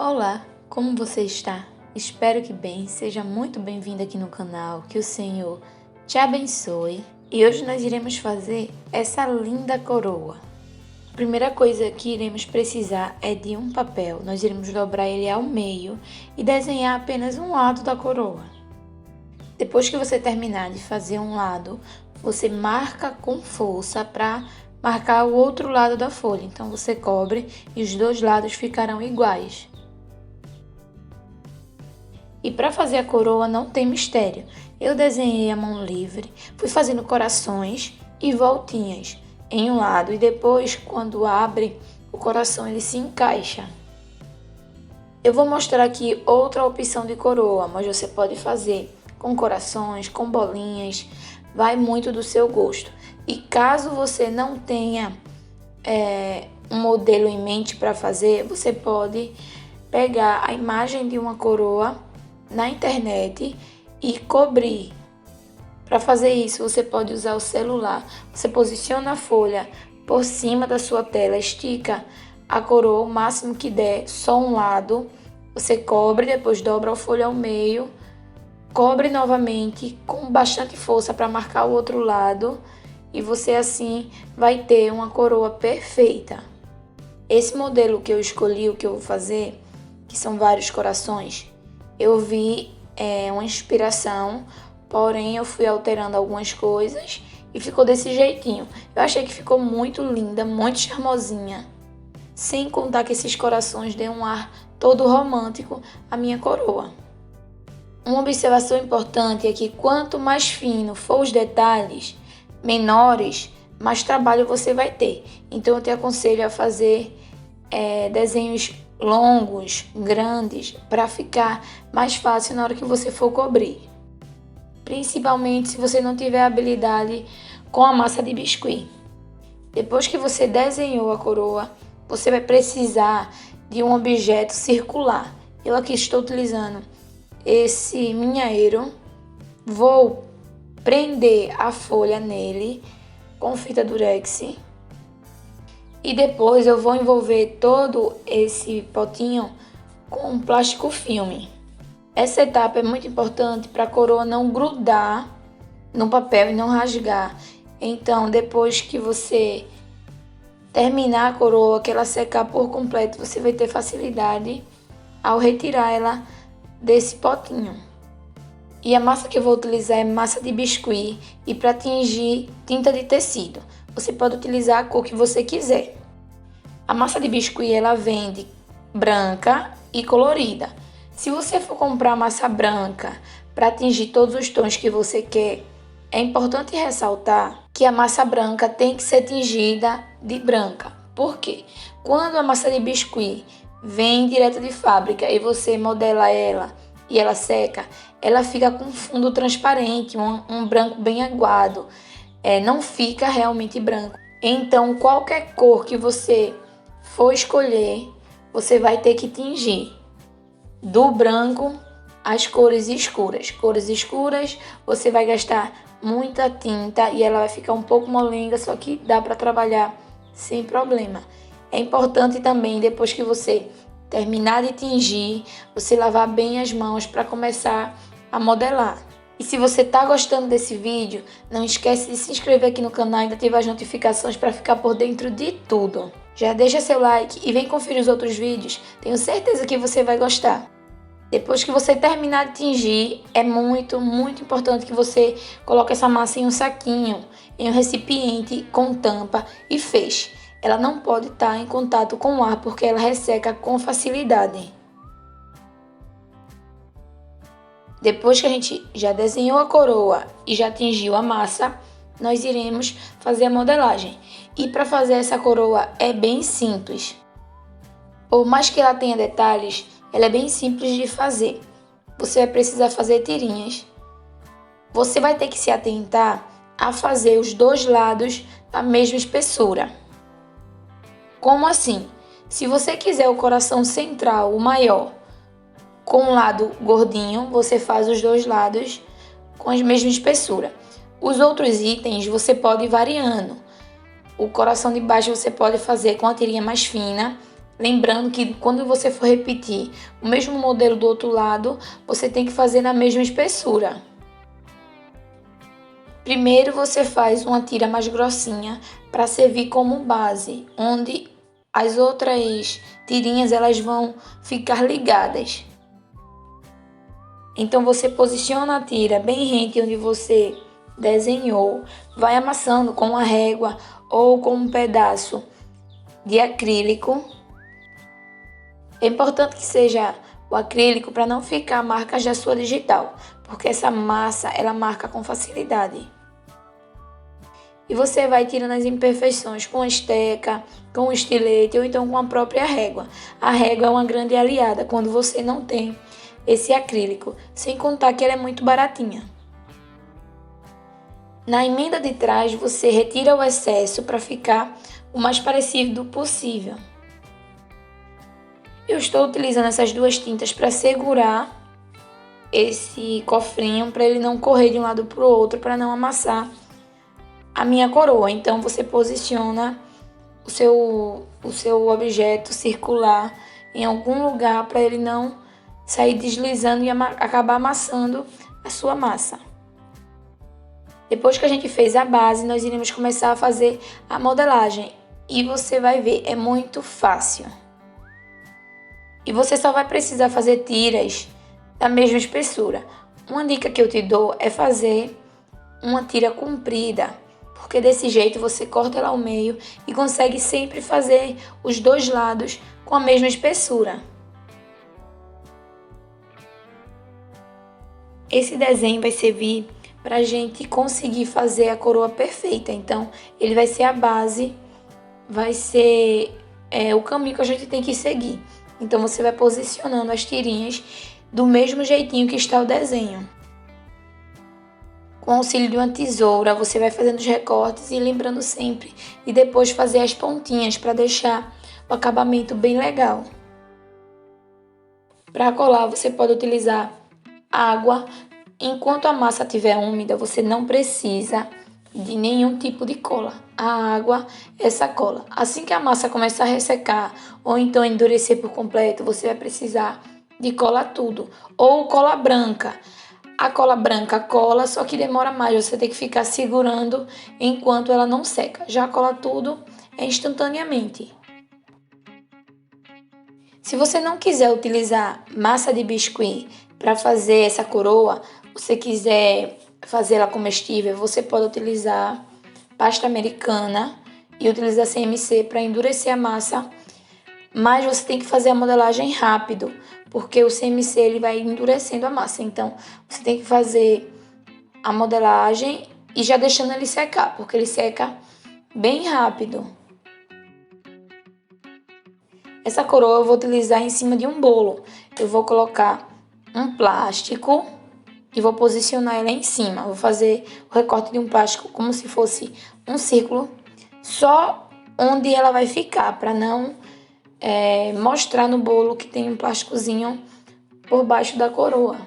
Olá, como você está? Espero que bem, seja muito bem-vindo aqui no canal, que o Senhor te abençoe. E hoje nós iremos fazer essa linda coroa. A primeira coisa que iremos precisar é de um papel. Nós iremos dobrar ele ao meio e desenhar apenas um lado da coroa. Depois que você terminar de fazer um lado, você marca com força para marcar o outro lado da folha. Então você cobre e os dois lados ficarão iguais. E para fazer a coroa não tem mistério. Eu desenhei a mão livre, fui fazendo corações e voltinhas em um lado e depois, quando abre, o coração ele se encaixa. Eu vou mostrar aqui outra opção de coroa, mas você pode fazer com corações, com bolinhas, vai muito do seu gosto. E caso você não tenha um modelo em mente para fazer, você pode pegar a imagem de uma coroa na internet e cobrir. Para fazer isso, você pode usar o celular. Você posiciona a folha por cima da sua tela, estica a coroa o máximo que der, só um lado. Você cobre, depois dobra a folha ao meio, cobre novamente com bastante força para marcar o outro lado e você assim vai ter uma coroa perfeita. Esse modelo que eu escolhi, o que eu vou fazer, que são vários corações, eu vi uma inspiração, porém eu fui alterando algumas coisas e ficou desse jeitinho. Eu achei que ficou muito linda, muito charmosinha. Sem contar que esses corações dêem um ar todo romântico à minha coroa. Uma observação importante é que quanto mais fino for os detalhes, menores, mais trabalho você vai ter. Então eu te aconselho a fazer desenhos longos, grandes, para ficar mais fácil na hora que você for cobrir. Principalmente se você não tiver habilidade com a massa de biscuit. Depois que você desenhou a coroa, você vai precisar de um objeto circular. Eu aqui estou utilizando esse minhaeiro. Vou prender a folha nele com fita durex. E depois eu vou envolver todo esse potinho com plástico filme. Essa etapa é muito importante para a coroa não grudar no papel e não rasgar. Então, depois que você terminar a coroa, que ela secar por completo, você vai ter facilidade ao retirar ela desse potinho. E a massa que eu vou utilizar é massa de biscuit e para tingir tinta de tecido. Você pode utilizar a cor que você quiser. A massa de biscuit ela vende branca e colorida. Se você for comprar massa branca para tingir todos os tons que você quer, é importante ressaltar que a massa branca tem que ser tingida de branca. Por quê? Quando a massa de biscuit vem direto de fábrica e você modela ela e ela seca, ela fica com fundo transparente, um branco bem aguado. Não fica realmente branco. Então, qualquer cor que você for escolher, você vai ter que tingir do branco às cores escuras. Cores escuras, você vai gastar muita tinta e ela vai ficar um pouco molenga, só que dá para trabalhar sem problema. É importante também, depois que você terminar de tingir, você lavar bem as mãos para começar a modelar. E se você está gostando desse vídeo, não esquece de se inscrever aqui no canal e ativar as notificações para ficar por dentro de tudo. Já deixa seu like e vem conferir os outros vídeos, tenho certeza que você vai gostar. Depois que você terminar de tingir, é muito importante que você coloque essa massa em um saquinho, em um recipiente com tampa e feche. Ela não pode estar em contato com o ar porque ela resseca com facilidade. Depois que a gente já desenhou a coroa e já tingiu a massa, nós iremos fazer a modelagem. E para fazer essa coroa é bem simples. Por mais que ela tenha detalhes, ela é bem simples de fazer. Você vai precisar fazer tirinhas. Você vai ter que se atentar a fazer os dois lados da mesma espessura. Como assim? Se você quiser o coração central, o maior, com um lado gordinho, você faz os dois lados com a mesma espessura. Os outros itens você pode ir variando. O coração de baixo você pode fazer com a tirinha mais fina Lembrando que quando você for repetir o mesmo modelo do outro lado, você tem que fazer na mesma espessura. Primeiro você faz uma tira mais grossinha para servir como base, onde as outras tirinhas elas vão ficar ligadas. Então você posiciona a tira bem rente onde você desenhou, vai amassando com uma régua ou com um pedaço de acrílico. É importante que seja o acrílico para não ficar marcas da sua digital, porque essa massa ela marca com facilidade. E você vai tirando as imperfeições com a esteca, com o estilete ou então com a própria régua. A régua é uma grande aliada quando você não tem esse acrílico, sem contar que ela é muito baratinha. Na emenda de trás você retira o excesso para ficar o mais parecido possível. Eu estou utilizando essas duas tintas para segurar esse cofrinho, para ele não correr de um lado para o outro, para não amassar a minha coroa. Então você posiciona o seu objeto circular em algum lugar para ele não sair deslizando e acabar amassando a sua massa. Depois que a gente fez a base, nós iremos começar a fazer a modelagem. E você vai ver, é muito fácil. E você só vai precisar fazer tiras da mesma espessura. Uma dica que eu te dou é fazer uma tira comprida, porque desse jeito você corta ela ao meio e consegue sempre fazer os dois lados com a mesma espessura. Esse desenho vai servir para a gente conseguir fazer a coroa perfeita. Então, ele vai ser a base, vai ser o caminho que a gente tem que seguir. Então, você vai posicionando as tirinhas do mesmo jeitinho que está o desenho. Com o auxílio de uma tesoura, você vai fazendo os recortes e lembrando sempre de depois fazer as pontinhas para deixar o acabamento bem legal. Para colar, você pode utilizar água. Enquanto a massa estiver úmida, você não precisa de nenhum tipo de cola. A água, essa cola. Assim que a massa começar a ressecar ou então endurecer por completo, você vai precisar de cola tudo. Ou cola branca. A cola branca cola, só que demora mais, você tem que ficar segurando enquanto ela não seca. Já a cola tudo é instantaneamente. Se você não quiser utilizar massa de biscuit para fazer essa coroa, você quiser fazer ela comestível, você pode utilizar pasta americana e utilizar CMC para endurecer a massa, mas você tem que fazer a modelagem rápido, porque o CMC ele vai endurecendo a massa. Então, você tem que fazer a modelagem e já deixando ele secar, porque ele seca bem rápido. Essa coroa eu vou utilizar em cima de um bolo. Eu vou colocar um plástico e vou posicionar ela em cima. Vou fazer o recorte de um plástico como se fosse um círculo, só onde ela vai ficar, para não mostrar no bolo que tem um plásticozinho por baixo da coroa.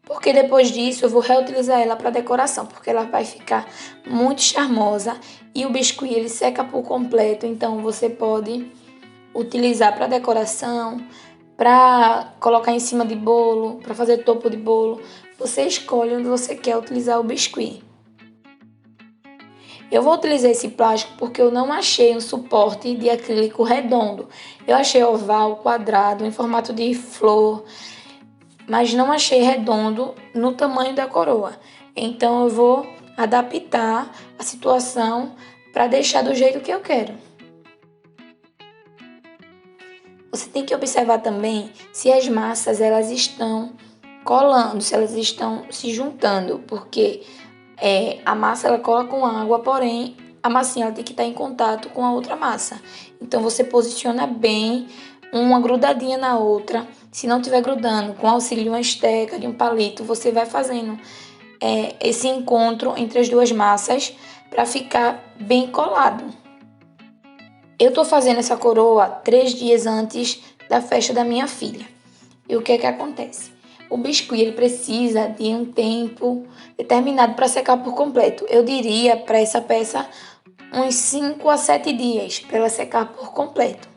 Porque depois disso eu vou reutilizar ela para decoração, porque ela vai ficar muito charmosa e o biscuit ele seca por completo, então você pode utilizar para decoração, para colocar em cima de bolo, para fazer topo de bolo. Você escolhe onde você quer utilizar o biscuit. Eu vou utilizar esse plástico porque eu não achei um suporte de acrílico redondo. Eu achei oval, quadrado, em formato de flor, mas não achei redondo no tamanho da coroa. Então eu vou adaptar a situação para deixar do jeito que eu quero. Você tem que observar também se as massas elas estão colando, se elas estão se juntando, porque a massa ela cola com água, porém a massinha ela tem que estar em contato com a outra massa. Então você posiciona bem uma grudadinha na outra. Se não estiver grudando, com o auxílio de uma esteca, de um palito, você vai fazendo esse encontro entre as duas massas para ficar bem colado. Eu estou fazendo essa coroa 3 dias antes da festa da minha filha. E o que é que acontece? O biscuit ele precisa de um tempo determinado para secar por completo. Eu diria para essa peça uns 5 a 7 dias para ela secar por completo.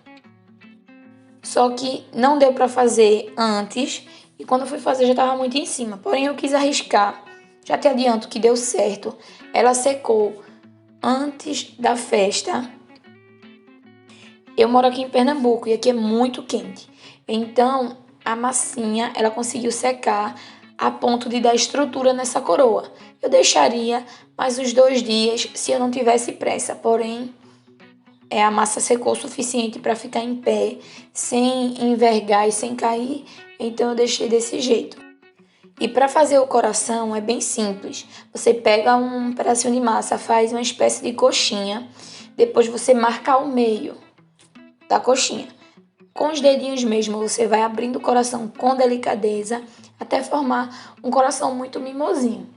Só que não deu para fazer antes e quando eu fui fazer já estava muito em cima. Porém, eu quis arriscar. Já te adianto que deu certo. Ela secou antes da festa. Eu moro aqui em Pernambuco e aqui é muito quente. Então, a massinha, ela conseguiu secar a ponto de dar estrutura nessa coroa. Eu deixaria mais uns 2 dias se eu não tivesse pressa. Porém, a massa secou o suficiente para ficar em pé, sem envergar e sem cair. Então, eu deixei desse jeito. E para fazer o coração é bem simples. Você pega um pedacinho de massa, faz uma espécie de coxinha. Depois você marca o meio da coxinha. Com os dedinhos mesmo, você vai abrindo o coração com delicadeza até formar um coração muito mimosinho.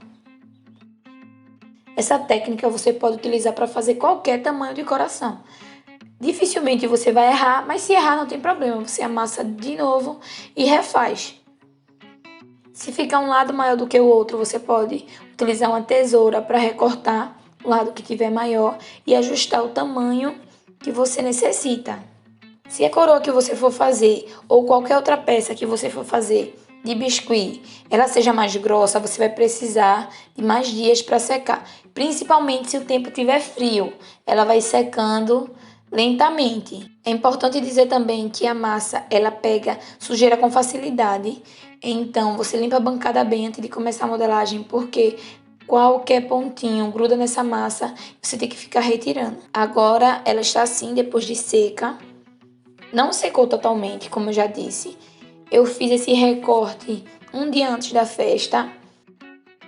Essa técnica você pode utilizar para fazer qualquer tamanho de coração. Dificilmente você vai errar, mas se errar não tem problema. Você amassa de novo e refaz. Se ficar um lado maior do que o outro, você pode utilizar uma tesoura para recortar o lado que tiver maior e ajustar o tamanho que você necessita. Se a coroa que você for fazer ou qualquer outra peça que você for fazer de biscuit, ela seja mais grossa, você vai precisar de mais dias para secar. Principalmente se o tempo estiver frio, ela vai secando lentamente. É importante dizer também que a massa ela pega sujeira com facilidade. Então você limpa a bancada bem antes de começar a modelagem, porque qualquer pontinho gruda nessa massa, você tem que ficar retirando. Agora ela está assim depois de seca. Não secou totalmente, como eu já disse. Eu fiz esse recorte um dia antes da festa.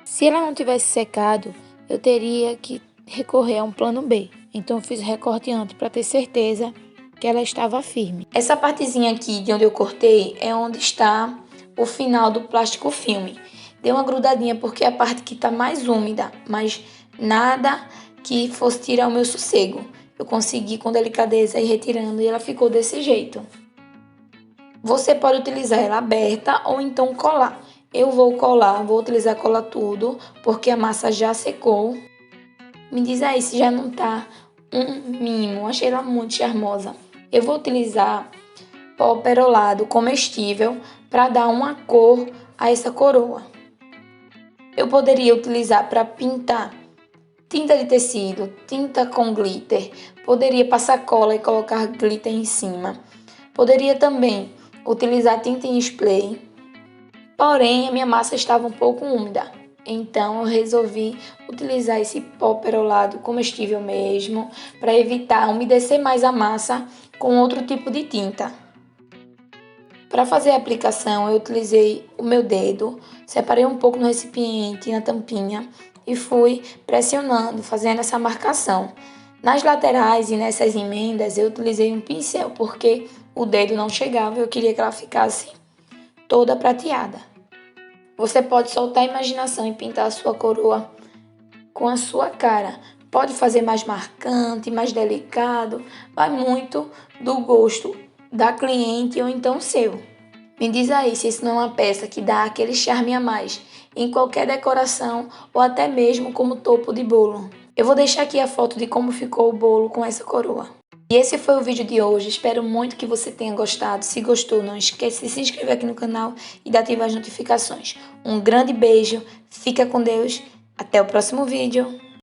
Se ela não tivesse secado, eu teria que recorrer a um plano B. Então eu fiz o recorte antes para ter certeza que ela estava firme. Essa partezinha aqui de onde eu cortei é onde está o final do plástico filme. Deu uma grudadinha porque é a parte que está mais úmida, mas nada que fosse tirar o meu sossego. Eu consegui com delicadeza ir retirando e ela ficou desse jeito. Você pode utilizar ela aberta ou então colar. Eu vou colar, vou utilizar cola tudo, porque a massa já secou. Me diz aí se já não tá um mimo, achei ela muito charmosa. Eu vou utilizar pó perolado comestível para dar uma cor a essa coroa. Eu poderia utilizar para pintar tinta de tecido, tinta com glitter, poderia passar cola e colocar glitter em cima. Poderia também utilizar tinta em spray, porém a minha massa estava um pouco úmida. Então eu resolvi utilizar esse pó perolado comestível mesmo, para evitar umedecer mais a massa com outro tipo de tinta. Para fazer a aplicação, eu utilizei o meu dedo, separei um pouco no recipiente, na tampinha, e fui pressionando, fazendo essa marcação. Nas laterais e nessas emendas, eu utilizei um pincel, porque o dedo não chegava e eu queria que ela ficasse toda prateada. Você pode soltar a imaginação e pintar a sua coroa com a sua cara. Pode fazer mais marcante, mais delicado, vai muito do gosto da cliente ou então seu. Me diz aí se isso não é uma peça que dá aquele charme a mais em qualquer decoração ou até mesmo como topo de bolo. Eu vou deixar aqui a foto de como ficou o bolo com essa coroa. E esse foi o vídeo de hoje, espero muito que você tenha gostado. Se gostou, não esqueça de se inscrever aqui no canal e de ativar as notificações. Um grande beijo, fica com Deus, até o próximo vídeo.